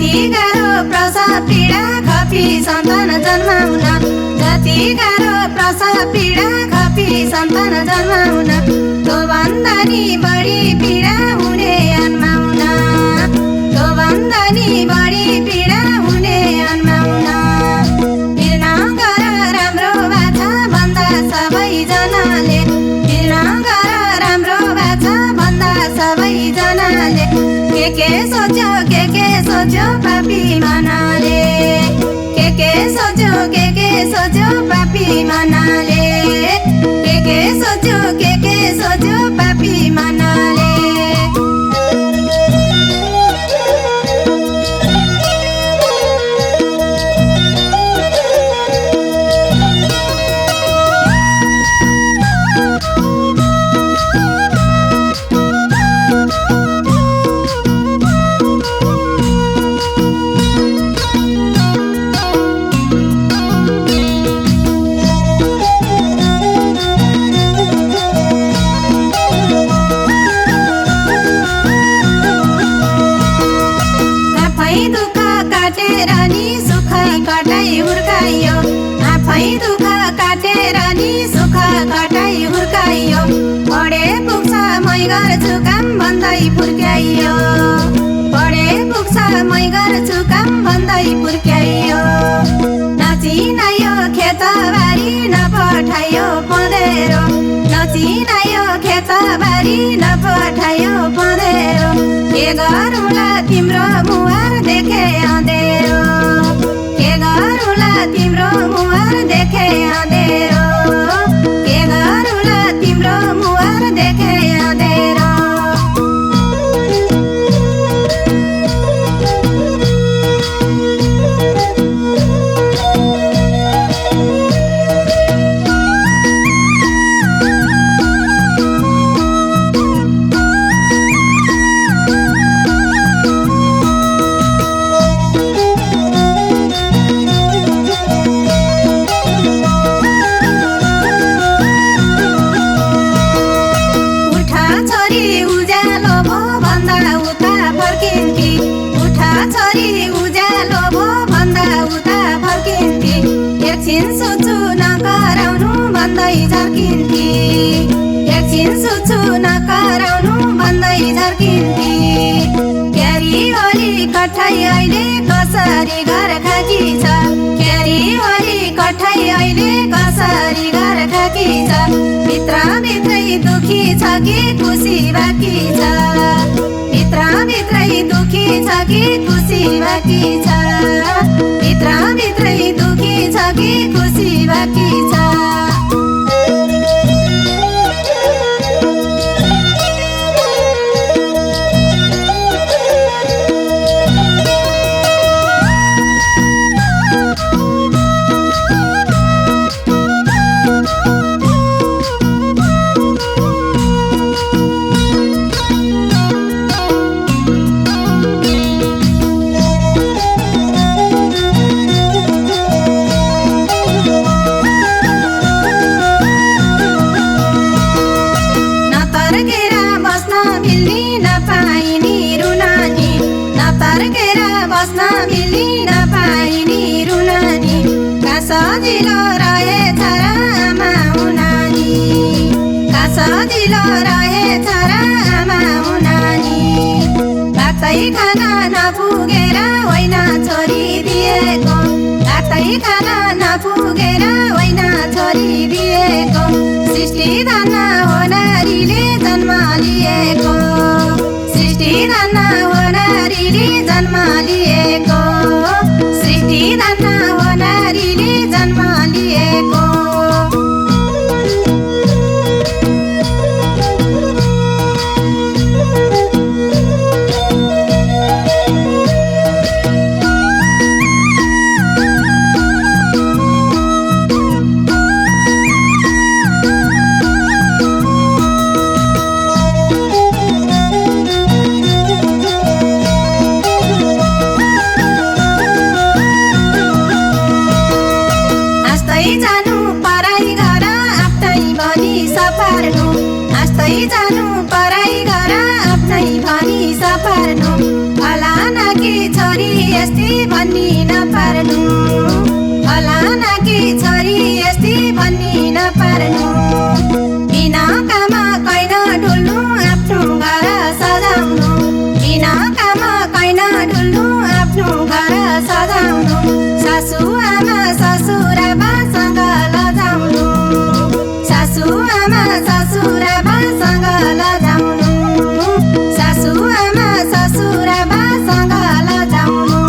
जति गाह्रो प्रसव पीडा खपी सन्तान जन्माउन, जति गाह्रो प्रसव पीडा खपी सन्तान जन्माउन, त्योभन्दा नि बढी पीडा हुने अन्माउन, त्योभन्दा नि बढी पीडा हुने अन्माउन। बिर्ना गर राम्रो बाछा भन्दा सबैजनाले, बिर्ना गर राम्रो बाछा भन्दा सबैजनाले, के सोच्यो सोच्यो पापी मनाले, के सोच्यो सोच्यो पापी मनाले, के सोच्यो सोच्यो पापी मनाले। आफै दुःख काटेर नि सुख कटाइ हुर्काइयो, पढे पुग्छ मै गर्छु काम भन्दै फुर्क्याइयो, पढे पुग्छ मै गर्छु काम भन्दै फुर्क्याइयो। नचिनायो खेतबारी नपठायो पँधेरो, नचिनायो खेतबारी नपठायो पँधेरो, के गरौँला तिम्रो मुहार देखे अँधेरो, के गरौँला तिम्रो मुहार देखे अँधेरो, के गरौँला तिम्रो मुहार देखे अँधेरो। एकछिन सोच्छु नकराउनु भन्दै झर्किन्थी, एकछिन सोच्छु नकराउनु भन्दै झर्किन्थी। क्यारी ओली कठाइ अहिले कसरी घर खाकी छ, क्यारी ओली कठाइ अहिले कसरी घर खाकी छ, भित्रभित्रै दुखी छ कि खुसी बाँकी छ, भित्रभित्रै दुखी छ कि खुसी बाँकी छ, भित्रभित्रै दुखी छ कि खुसी बाँकी छ। सजिलो रहेछ र आमा हुनानी, सजिलो रहेछ र आमा हुनानी, भातै खाना नपुगेर होइन छोरी दिएको, भातै खाना नपुगेर होइन छोरी दिएको, सृष्टिधन हो नारीले जन्म लिएको, सृष्टिधन हो नारीले जन्म लिएको, सृष्टिधन हो नारीले जन्म लिएको। जानु पराई घर आफ्नै भनी सपार्नु, फलाना कि छोरी यस्ती भन्नी नपार्नु फलानाकी छोरी यस्ती भन्नी नपार्नु बिना काम कैन डुल्नु आफ्नो घर सजाउनु बिना काम कैन डुल्नु आफ्नो घर सजाउनु सासु आमा ससुराबासँग लजाउनु सासु आमा ससुराबासँग लजाउनु सासु आमा ससुराबासँग लजाउनु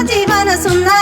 जीवन सुन्न